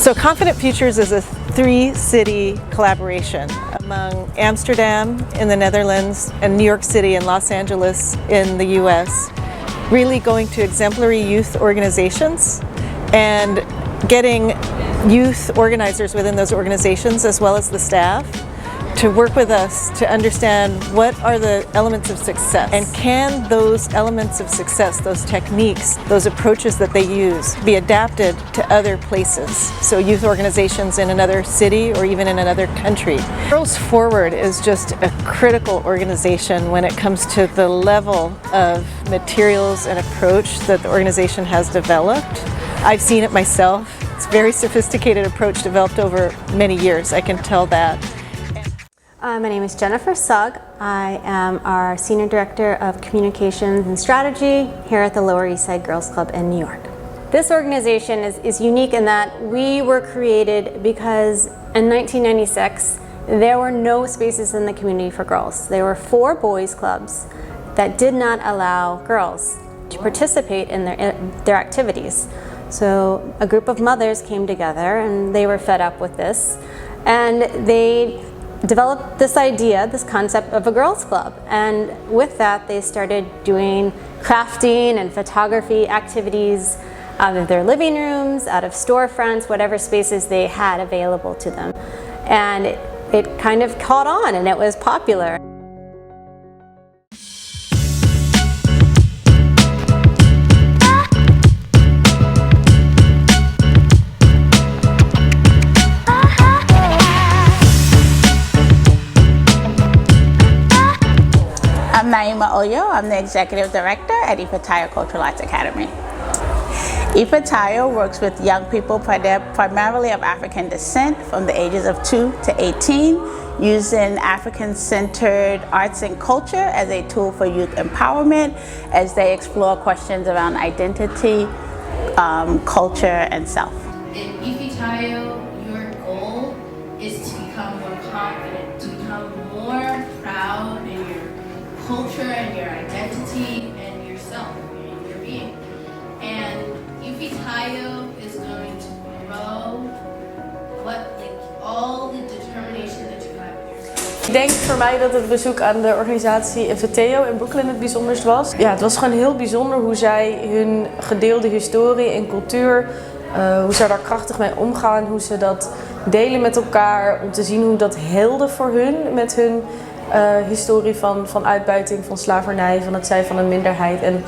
So Confident Futures is a three-city collaboration among Amsterdam in the Netherlands and New York City and Los Angeles in the US, really going to exemplary youth organizations and getting youth organizers within those organizations as well as the staff to work with us to understand what are the elements of success, and can those elements of success, those techniques, those approaches that they use be adapted to other places, so youth organizations in another city or even in another country. Girls Forward is just a critical organization when it comes to the level of materials and approach that the organization has developed. I've seen it myself. It's a very sophisticated approach developed over many years, I can tell that. My name is Jennifer Sugg. I am our Senior Director of Communications and Strategy here at the Lower East Side Girls Club in New York. This organization is unique in that we were created because in 1996 there were no spaces in the community for girls. There were 4 boys clubs that did not allow girls to participate in their activities. So a group of mothers came together and they were fed up with this, and they developed this idea, this concept of a girls club, and with that they started doing crafting and photography activities out of their living rooms, out of storefronts, whatever spaces they had available to them. And it kind of caught on and it was popular. I'm 𝘏𝘦𝘭𝘦𝘯𝘢. I'm the Executive Director at 𝘊𝘰𝘯𝘯𝘏 Cultural Arts Academy. 𝘊𝘰𝘯𝘯𝘯 works with young people primarily of African descent from the ages of 2 to 18, using African-centered arts and culture as a tool for youth empowerment as they explore questions around identity, culture, and self. In 𝘊𝘰𝘯𝘯𝘯, your goal is to become more confident, to become more proud in your culture and your identity and yourself and your being. And 𝘊𝘰𝘯𝘯 is going to grow all the determination that you have in yourself. Ik denk voor mij dat het bezoek aan de organisatie 𝘫𝘦𝘯𝑚 in Brooklyn het bijzonderst was. Ja, het was gewoon heel bijzonder hoe zij hun gedeelde historie en cultuur, hoe ze daar krachtig mee omgaan, hoe ze dat delen met elkaar, om te zien hoe dat heelde voor hun met hun historie van uitbuiting, van slavernij, van het zijn van een minderheid. En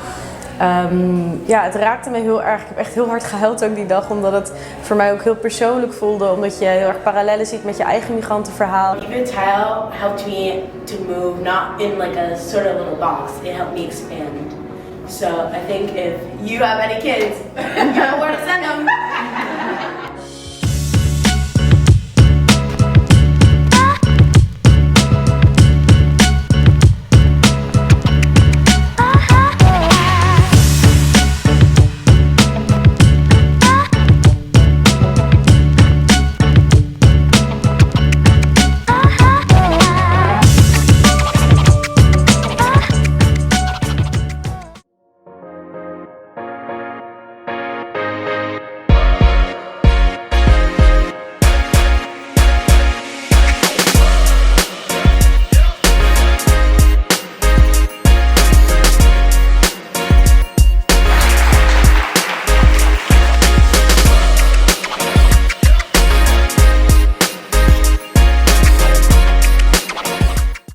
ja, het raakte me heel erg. Ik heb echt heel hard gehuild ook die dag, omdat het voor mij ook heel persoonlijk voelde, omdat je heel erg parallellen ziet met je eigen migrantenverhaal. 𝘊𝘰𝘯𝑚 helped me to move not in like a sort of little box. It helped me expand. So I think if you have any kids, you know where to send them.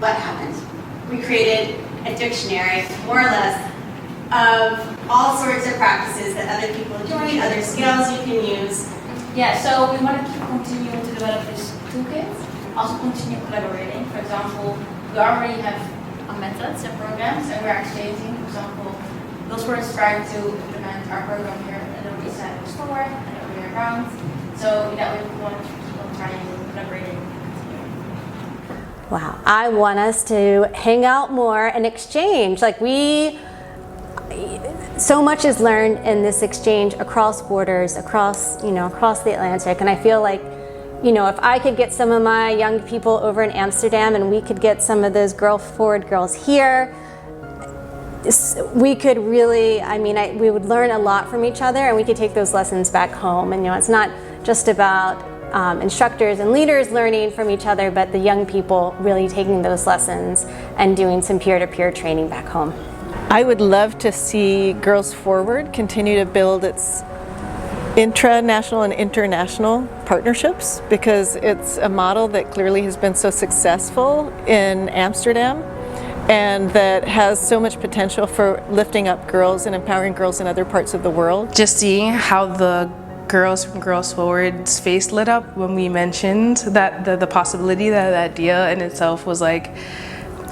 What happened? We created a dictionary, more or less, of all sorts of practices that other people are doing, other skills you can use. Yeah, so we want to keep continuing to develop this toolkit, also continue collaborating. For example, we already have methods and programs, and we're exchanging. For example, those were inspired to implement our program here at the East Side Store and over here around. So that way we want to keep on trying to collaborating. Wow, I want us to hang out more and exchange. Like so much is learned in this exchange across borders, across the Atlantic. And I feel like, if I could get some of my young people over in Amsterdam and we could get some of those Girl Forward girls here, we could really, we would learn a lot from each other, and we could take those lessons back home. And it's not just about instructors and leaders learning from each other, but the young people really taking those lessons and doing some peer-to-peer training back home. I would love to see Girls Forward continue to build its intra-national and international partnerships, because it's a model that clearly has been so successful in Amsterdam and that has so much potential for lifting up girls and empowering girls in other parts of the world. Just seeing how the girls from Girls Forward's face lit up when we mentioned that the possibility, that idea in itself was like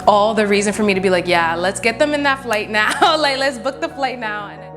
all the reason for me to be like, yeah, let's get them in that flight now. Like, let's book the flight now.